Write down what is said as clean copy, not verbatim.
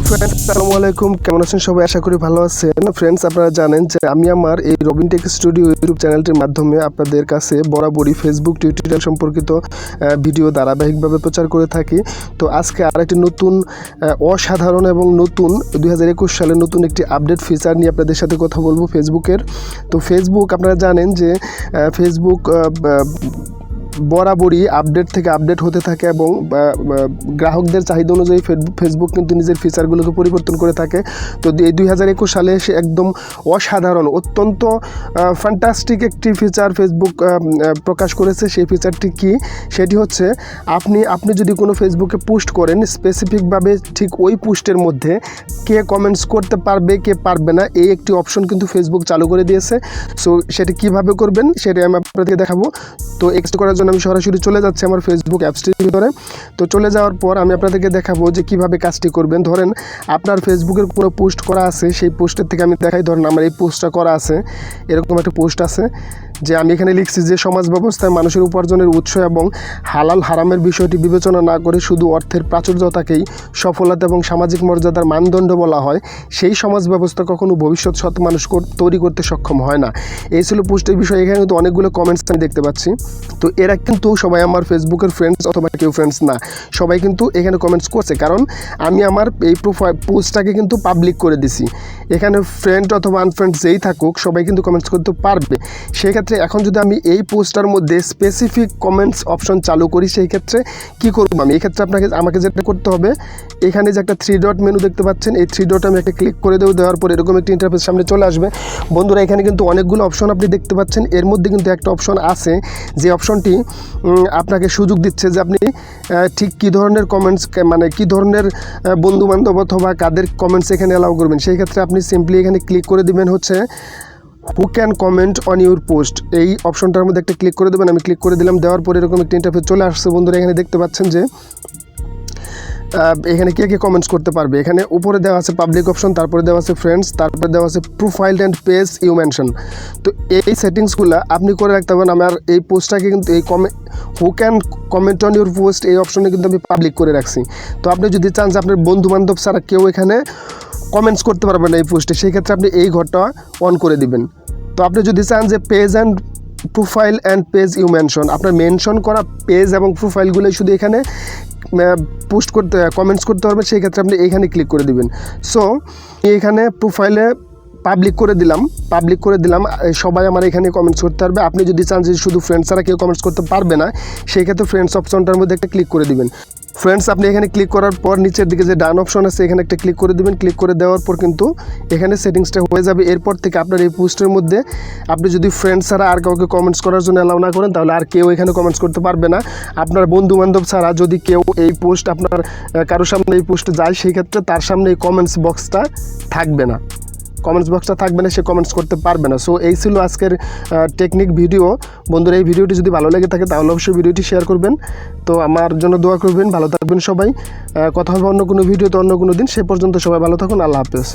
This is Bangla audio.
ফ্রেন্ডস, আসসালামু আলাইকুম। কেমন আছেন সবাই? আশা করি ভালো আছেন। ফ্রেন্ডস, আপনারা জানেন যে আমি আমার এই রবিন টেক স্টুডিও ইউটিউব চ্যানেলটির মাধ্যমে আপনাদের কাছে বরাবরই ফেসবুক টিউটোরিয়াল সম্পর্কিত ভিডিও ধারাবাহিকভাবে প্রচার করে থাকি। তো আজকে আরেকটি নতুন অসাধারণ এবং নতুন 2021 সালের নতুন একটি আপডেট ফিচার নিয়ে আপনাদের সাথে কথা বলবো ফেসবুকের। তো ফেসবুক, আপনারা জানেন যে ফেসবুক বরাবরই আপডেট থেকে আপডেট হতে থাকে এবং গ্রাহকদের চাহিদা অনুযায়ী ফেসবুক কিন্তু নিজের ফিচারগুলোকে পরিবর্তন করে থাকে। তো এই 2021 সালে সে একদম অসাধারণ, অত্যন্ত ফ্যান্টাস্টিক একটি ফিচার ফেসবুক প্রকাশ করেছে। সেই ফিচারটি কি? সেটি হচ্ছে আপনি যদি কোনো ফেসবুকে পোস্ট করেন, স্পেসিফিকভাবে ঠিক ওই পোস্টের মধ্যে কে কমেন্টস করতে পারবে, কে পারবে না, এই একটি অপশন কিন্তু ফেসবুক চালু করে দিয়েছে। সো সেটি কীভাবে করবেন সেটি আমি আপনাদেরকে দেখাবো। তো এক্সট করার জন্য আমি সরাসরি চলে যাচ্ছি আমার ফেসবুক অ্যাপসটির ভিতরে। তো চলে যাওয়ার পর আমি আপনাদেরকে দেখাবো যে কিভাবে কাজটি করবেন। ধরেন আপনার ফেসবুকের কোনো পোস্ট করা আছে, সেই পোস্টের থেকে আমি দেখাই। ধরেন আমার এই পোস্টটা করা আছে, এরকম একটা পোস্ট আছে যে আমি এখানে লিখছি যে সমাজ ব্যবস্থায় মানুষের উপার্জনের উৎস এবং হালাল হারামের বিষয়টি বিবেচনা না করে শুধু অর্থের প্রাচুর্যতাকেই সফলতা এবং সামাজিক মর্যাদার মানদণ্ড বলা হয়, সেই সমাজ ব্যবস্থা কখনো ভবিষ্যৎ সৎ মানুষ তৈরি করতে সক্ষম হয় না। এই ছিল পোস্টের বিষয়। এখানে কিন্তু অনেকগুলো কমেন্টস আমি দেখতে পাচ্ছি। তো এরা কিন্তু সবাই আমার ফেসবুকের ফ্রেন্ডস অথবা কেউ ফ্রেন্ডস না, সবাই কিন্তু এখানে কমেন্টস করছে, কারণ আমি আমার এই পোস্টটাকে কিন্তু পাবলিক করে দিছি। এখানে ফ্রেন্ড অথবা আনফ্রেন্ড যেই থাকুক সবাই কিন্তু কমেন্টস করতে পারবে। সেক্ষেত্রে এখন যদি আমি এই পোস্টটার মধ্যে স্পেসিফিক কমেন্টস অপশন চালু করি, সেই ক্ষেত্রে কী করব আমি? এই ক্ষেত্রে আমাকে যেটা করতে হবে, এখানে যে একটা 3 ডট মেনু দেখতে পাচ্ছেন, এই 3 ডট আমি একটা ক্লিক করে দেওয়ার পর এরকম একটি ইন্টারফেস সামনে চলে আসবে। বন্ধুরা, এখানে কিন্তু অনেকগুলো অপশন আপনি দেখতে পাচ্ছেন। এর মধ্যে কিন্তু একটা অপশন আছে যে অপশনটি আপনাকে সুযোগ দিচ্ছে যে আপনি ঠিক কী ধরনের কমেন্টস, মানে কী ধরনের বন্ধুবান্ধব অথবা কাদের কমেন্টস এখানে অ্যালাউ করবেন। সেই ক্ষেত্রে আপনি সিম্পলি এখানে ক্লিক করে দিবেন হচ্ছে who can comment on your post, এই অপশনটার মধ্যে একটা ক্লিক করে দেবেন। আমি ক্লিক করে দিলাম, দেওয়ার পর এরকম একটা ইন্টারফেস চলে আসছে। বন্ধুরা, এখানে দেখতে পাচ্ছেন যে এখানে কে কে কমেন্টস করতে পারবে। এখানে উপরে দেওয়া আছে পাবলিক অপশন, তারপরে দেওয়া আছে ফ্রেন্ডস, তারপরে দেওয়া আছে profile and page you mention. তো এই সেটিংসগুলো আপনি করে রাখতে পারেন। আমার এই পোস্টটাকে কিন্তু এই who can comment on your post এই অপশনে কিন্তু আমি পাবলিক করে রাখছি। তো আপনি যদি চান যে আপনার বন্ধুবান্ধব ছাড়া কেউ এখানে কমেন্টস করতে পারবেন এই পোস্টে, সেই ক্ষেত্রে আপনি এই ঘরটা অন করে দিবেন। তো আপনি যদি চান যে page and profile and page you mention, আপনার মেনশন করা পেজ এবং প্রোফাইলগুলোই শুধু এখানে পোস্ট করতে কমেন্টস করতে পারবেন, সেই ক্ষেত্রে আপনি এইখানে ক্লিক করে দিবেন। সো এইখানে প্রোফাইলে পাবলিক করে দিলাম, সবাই আমার এখানে কমেন্টস করতে পারবে। আপনি যদি চান যে শুধু ফ্রেন্ডস ছাড়া কেউ কমেন্টস করতে পারবে না, সেই ক্ষেত্রে ফ্রেন্ডস অপশনটার মধ্যে একটা ক্লিক করে দিবেন। ফ্রেন্ডস, আপনি এখানে ক্লিক করার পর নিচের দিকে যে ডান অপশন আছে এখানে একটা ক্লিক করে দিবেন। ক্লিক করে দেওয়ার পর কিন্তু এখানে সেটিংসটা হয়ে যাবে। এরপর থেকে আপনার এই পোস্টের মধ্যে আপনি যদি ফ্রেন্ডস ছাড়া আর কাউকে কমেন্টস করার জন্য অ্যালাউ না করেন, তাহলে আর কেউ এখানে কমেন্টস করতে পারবে না। আপনার বন্ধুবান্ধব ছাড়া যদি কেউ এই পোস্ট আপনার কারোর সামনে এই পোস্টে যায়, সেই ক্ষেত্রে তার সামনে এই কমেন্টস বক্সটা থাকবে না, সে কমেন্টস করতে পারবে না। সো এই ছিল আজকের টেকনিক ভিডিও। বন্ধুরা, এই ভিডিওটি যদি ভালো লেগে থাকে তাহলে অবশ্যই ভিডিওটি শেয়ার করবেন। তো আমার জন্য দোয়া করবেন। ভালো থাকবেন সবাই। কথা হবে অন্য কোনো ভিডিওতে অন্য কোনো দিন। সে পর্যন্ত সবাই ভালো থাকুন। আল্লাহ হাফেজ।